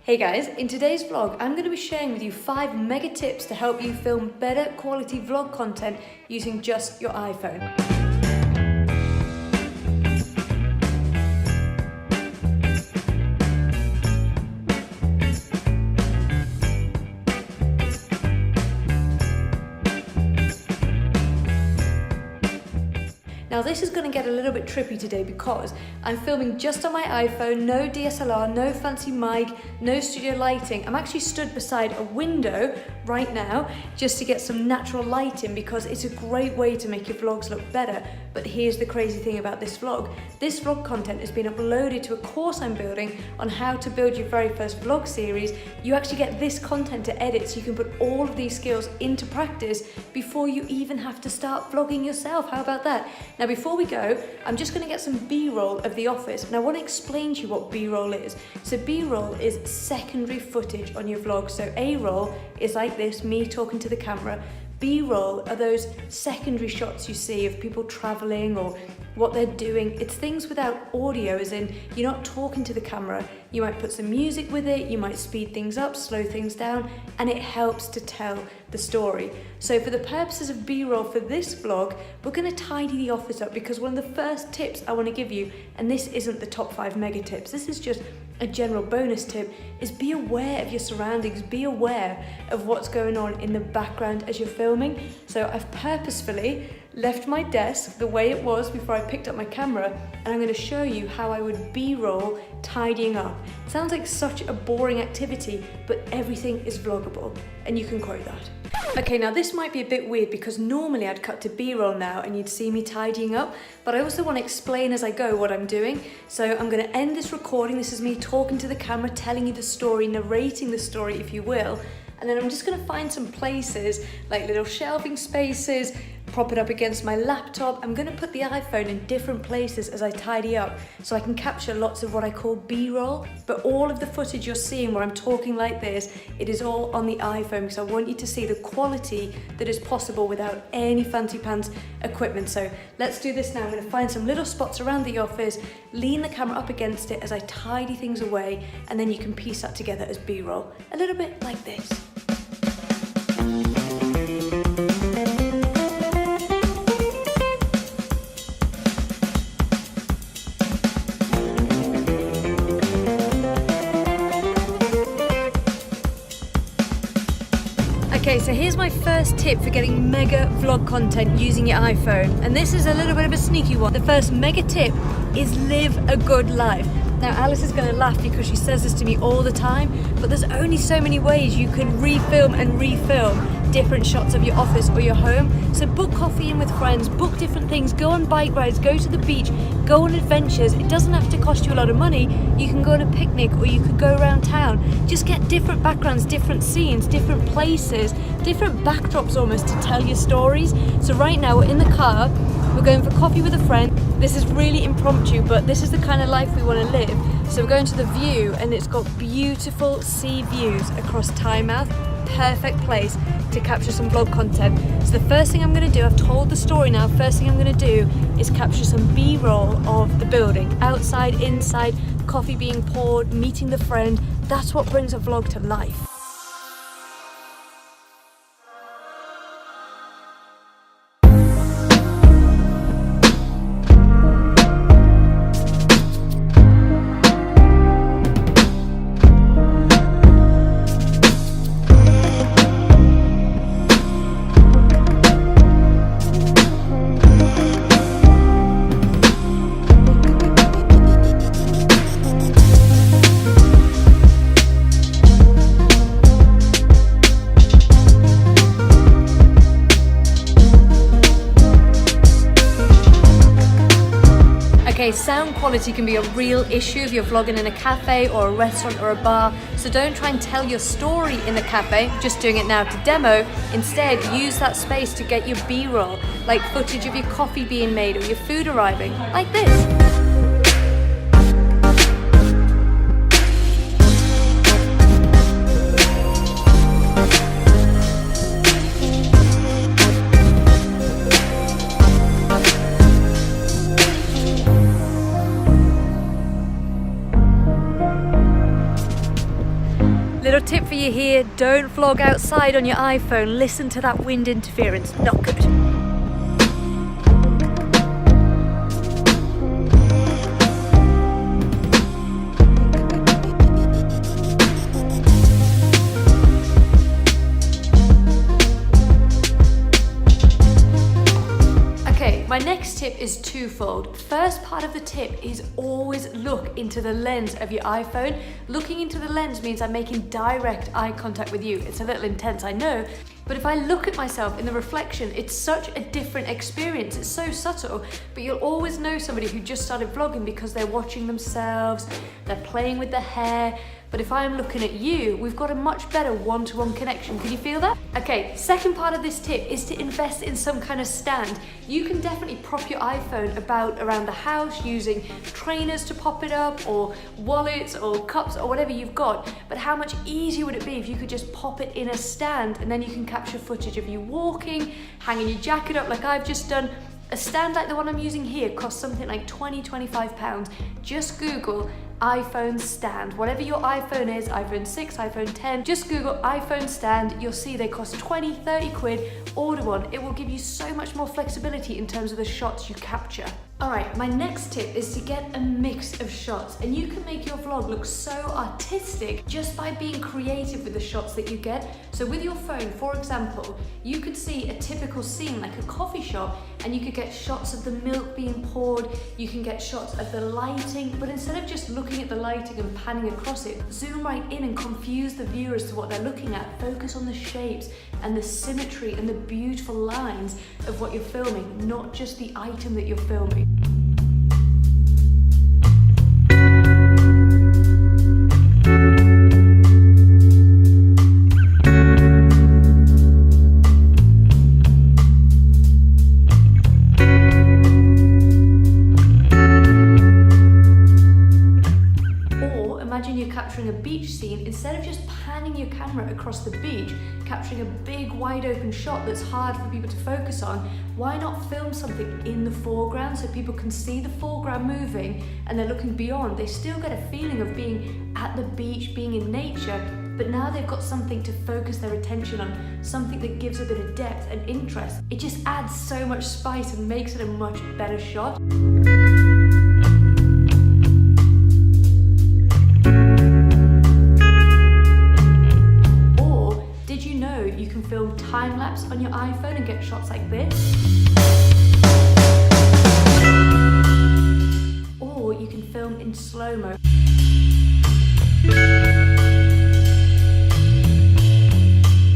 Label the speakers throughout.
Speaker 1: Hey guys, in today's vlog, I'm going to be sharing with you 5 mega tips to help you film better quality vlog content using just your iPhone. Now this is going to get a little bit trippy today because I'm filming just on my iPhone, no DSLR, no fancy mic, no studio lighting. I'm actually stood beside a window right now just to get some natural light in because it's a great way to make your vlogs look better. But here's the crazy thing about this vlog. This vlog content has been uploaded to a course I'm building on how to build your very first vlog series. You actually get this content to edit so you can put all of these skills into practice before you even have to start vlogging yourself. How about that? Now before we go, I'm just going to get some B-roll of the office and I want to explain to you what B-roll is. So B-roll is secondary footage on your vlog. So A-roll is like this, me talking to the camera. B-roll are those secondary shots you see of people traveling or what they're doing. It's things without audio, as in you're not talking to the camera. You might put some music with it, you might speed things up, slow things down, and it helps to tell the story. So for the purposes of B-roll for this vlog, we're going to tidy the office up because one of the first tips I want to give you, and this isn't the top 5 mega tips, this is just a general bonus tip, is be aware of your surroundings, be aware of what's going on in the background as you're filming. So I've purposefully left my desk the way it was before I picked up my camera, and I'm going to show you how I would B-roll tidying up. It sounds like such a boring activity, but everything is vloggable, and you can quote that. Okay, now this might be a bit weird because normally I'd cut to B-roll now and you'd see me tidying up, but I also want to explain as I go what I'm doing. So I'm going to end this recording. This is me talking to the camera, telling you the story, narrating the story, if you will. And then I'm just going to find some places, like little shelving spaces, prop it up against my laptop. I'm going to put the iPhone in different places as I tidy up so I can capture lots of what I call B-roll. But all of the footage you're seeing where I'm talking like this, it is all on the iPhone because I want you to see the quality that is possible without any fancy pants equipment. So let's do this now. I'm going to find some little spots around the office, lean the camera up against it as I tidy things away, and then you can piece that together as B-roll. A little bit like this. Okay, so here's my first tip for getting mega vlog content using your iPhone. And this is a little bit of a sneaky one. The first mega tip is live a good life. Now Alice is going to laugh because she says this to me all the time, but there's only so many ways you can refilm and refilm different shots of your office or your home. So book coffee in with friends, book different things, go on bike rides, go to the beach, go on adventures. It doesn't have to cost you a lot of money. You can go on a picnic or you could go around town. Just get different backgrounds, different scenes, different places, different backdrops almost to tell your stories. So right now we're in the car, we're going for coffee with a friend. This is really impromptu, but this is the kind of life we want to live. So we're going to the View and it's got beautiful sea views across Tynemouth. Perfect place to capture some vlog content. So the first thing I'm going to do, I've told the story now, first thing I'm going to do is capture some B-roll of the building. Outside, inside, coffee being poured, meeting the friend. That's what brings a vlog to life. Okay, sound quality can be a real issue if you're vlogging in a cafe or a restaurant or a bar, so don't try and tell your story in the cafe, just doing it now to demo. Instead, use that space to get your B-roll, like footage of your coffee being made or your food arriving, like this. Little tip for you here, don't vlog outside on your iPhone. Listen to that wind interference, not good. My next tip is twofold. First part of the tip is always look into the lens of your iPhone. Looking into the lens means I'm making direct eye contact with you. It's a little intense, I know, but if I look at myself in the reflection, it's such a different experience. It's so subtle, but you'll always know somebody who just started vlogging because they're watching themselves, they're playing with their hair. But if I'm looking at you, we've got a much better one-to-one connection. Can you feel that? Okay, second part of this tip is to invest in some kind of stand. You can definitely prop your iPhone around the house using trainers to pop it up, or wallets or cups or whatever you've got. But how much easier would it be if you could just pop it in a stand, and then you can capture footage of you walking, hanging your jacket up like I've just done. A stand like the one I'm using here costs something like £20–25. Just Google iPhone stand. Whatever your iPhone is, iPhone 6, iPhone 10, just Google iPhone stand. You'll see they cost 20–30 quid. Order one. It will give you so much more flexibility in terms of the shots you capture. Alright, my next tip is to get a mix of shots, and you can make your vlog look so artistic just by being creative with the shots that you get. So with your phone, for example, you could see a typical scene like a coffee shop, and you could get shots of the milk being poured, you can get shots of the lighting, but instead of just looking at the lighting and panning across it, zoom right in and confuse the viewer as to what they're looking at. Focus on the shapes and the symmetry and the beautiful lines of what you're filming, not just the item that you're filming. Imagine you're capturing a beach scene. Instead of just panning your camera across the beach, capturing a big wide open shot that's hard for people to focus on, why not film something in the foreground so people can see the foreground moving and they're looking beyond. They still get a feeling of being at the beach, being in nature, but now they've got something to focus their attention on, something that gives a bit of depth and interest. It just adds so much spice and makes it a much better shot. You can film time-lapse on your iPhone and get shots like this. Or you can film in slow-mo.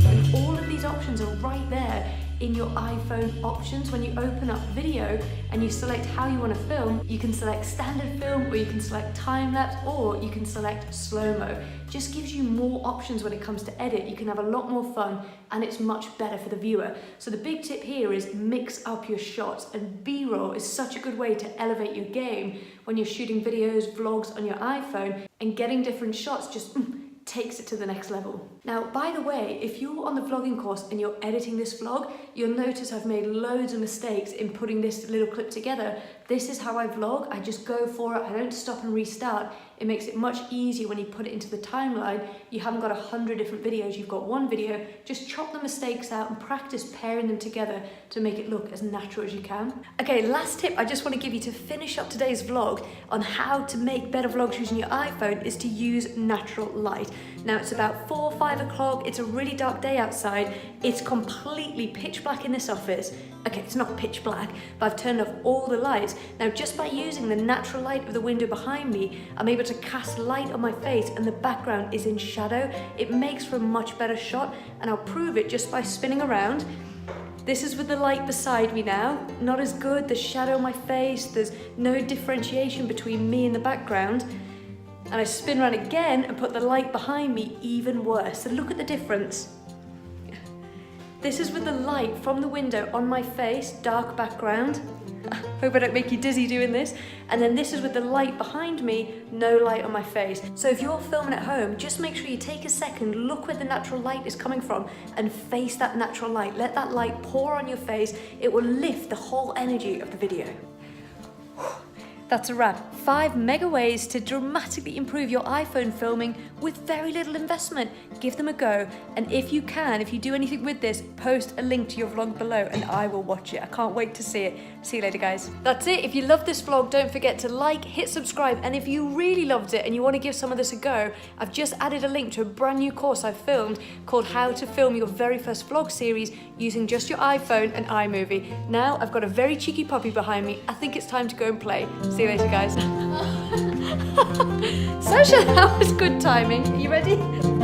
Speaker 1: And all of these options are right there in your iPhone options. When you open up video and you select how you want to film, you can select standard film, or you can select time-lapse, or you can select slow-mo. Just gives you more options when it comes to edit. You can have a lot more fun, and it's much better for the viewer. So the big tip here is mix up your shots, and B-roll is such a good way to elevate your game when you're shooting videos, vlogs on your iPhone, and getting different shots just takes it to the next level. Now, by the way, if you're on the vlogging course and you're editing this vlog, you'll notice I've made loads of mistakes in putting this little clip together. This is how I vlog. I just go for it. I don't stop and restart. It makes it much easier when you put it into the timeline. You haven't got 100 different videos. You've got one video. Just chop the mistakes out and practice pairing them together to make it look as natural as you can. Okay, last tip I just want to give you to finish up today's vlog on how to make better vlogs using your iPhone is to use natural light. Now it's about 4 or 5 o'clock. It's a really dark day outside. It's completely pitch black in this office. Okay, it's not pitch black, but I've turned off all the lights. Now, just by using the natural light of the window behind me, I'm able to cast light on my face and the background is in shadow. It makes for a much better shot, and I'll prove it just by spinning around. This is with the light beside me now. Not as good, there's shadow on my face, there's no differentiation between me and the background. And I spin around again and put the light behind me, even worse. So look at the difference. This is with the light from the window on my face, dark background. Hope I don't make you dizzy doing this. And then this is with the light behind me, no light on my face. So if you're filming at home, just make sure you take a second, look where the natural light is coming from and face that natural light. Let that light pour on your face. It will lift the whole energy of the video. That's a wrap. 5 mega ways to dramatically improve your iPhone filming with very little investment. Give them a go. And if you do anything with this, post a link to your vlog below and I will watch it. I can't wait to see it. See you later, guys. That's it. If you love this vlog, don't forget to like, hit subscribe. And if you really loved it and you want to give some of this a go, I've just added a link to a brand new course I've filmed called How to Film Your Very First Vlog Series using just your iPhone and iMovie. Now I've got a very cheeky puppy behind me. I think it's time to go and play. See you later, guys. Sasha, that was good timing. Are you ready?